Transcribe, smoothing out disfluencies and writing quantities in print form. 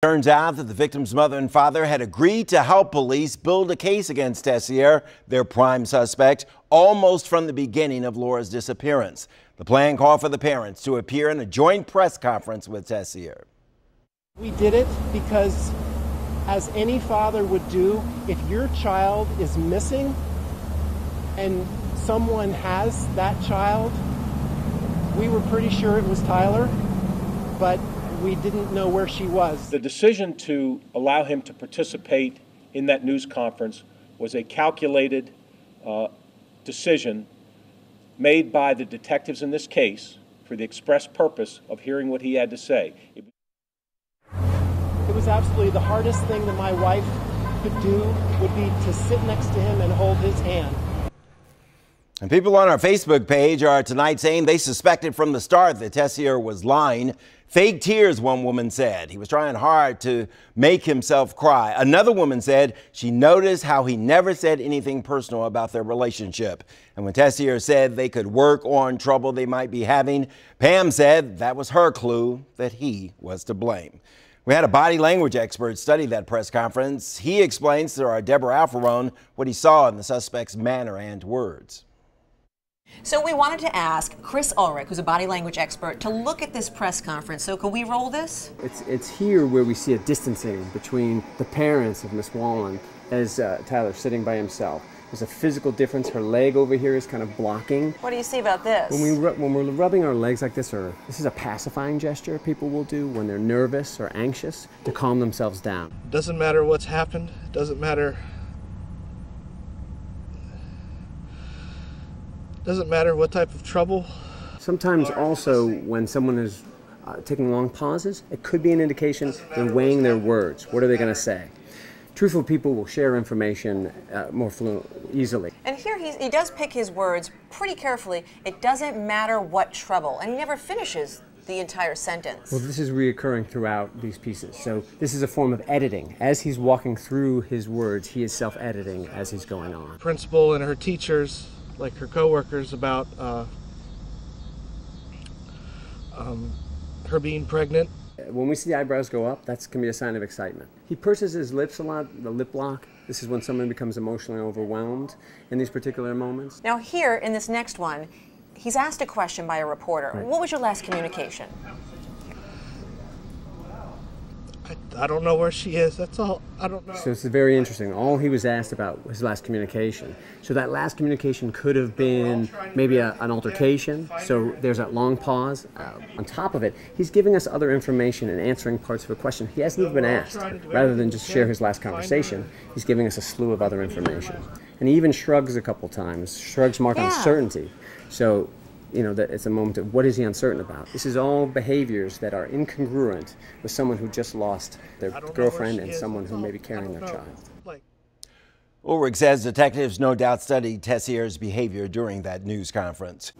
Turns out that the victim's mother and father had agreed to help police build a case against Tessier, their prime suspect, almost from the beginning of Laura's disappearance. The plan called for the parents to appear in a joint press conference with Tessier. We did it because, as any father would do, if your child is missing and someone has that child, we were pretty sure it was Tyler, but we didn't know where she was. The decision to allow him to participate in that news conference was a calculated decision made by the detectives in this case for the express purpose of hearing what he had to say. It was absolutely the hardest thing that my wife could do would be to sit next to him and hold his hand. And people on our Facebook page are tonight saying they suspected from the start that Tessier was lying. Fake tears, one woman said. He was trying hard to make himself cry. Another woman said she noticed how he never said anything personal about their relationship. And when Tessier said they could work on trouble they might be having, Pam said that was her clue that he was to blame. We had a body language expert study that press conference. He explains to our Deborah Alfarone what he saw in the suspect's manner and words. So we wanted to ask Chris Ulrich, who's a body language expert, to look at this press conference. So can we roll this? It's here where we see a distancing between the parents of Miss Wallen as Tyler sitting by himself. There's a physical difference. Her leg over here is kind of blocking. What do you see about this? When we're rubbing our legs like this, this is a pacifying gesture people will do when they're nervous or anxious to calm themselves down. Doesn't matter what's happened. Doesn't matter what type of trouble. Sometimes also when someone is taking long pauses, it could be an indication they're weighing their words. What are they going to say? Truthful people will share information more easily. And here he does pick his words pretty carefully. It doesn't matter what trouble. And he never finishes the entire sentence. Well, this is reoccurring throughout these pieces. So this is a form of editing. As he's walking through his words, he is self-editing as he's going on. Principal and her teachers, like her coworkers, about her being pregnant. When we see the eyebrows go up, that can be a sign of excitement. He purses his lips a lot, the lip lock. This is when someone becomes emotionally overwhelmed in these particular moments. Now here, in this next one, he's asked a question by a reporter. Right. What was your last communication? I don't know where she is, that's all. I don't know. So it's very interesting. All he was asked about was his last communication. So that last communication could have been maybe an altercation. So there's that long pause. On top of it, he's giving us other information and answering parts of a question he hasn't even been asked. Rather than just share his last conversation, he's giving us a slew of other information. And he even shrugs a couple times. Shrugs mark uncertainty. So, you know, that it's a moment of what is he uncertain about? This is all behaviors that are incongruent with someone who just lost their girlfriend and someone who may be carrying their child. Ulrich says detectives no doubt studied Tessier's behavior during that news conference.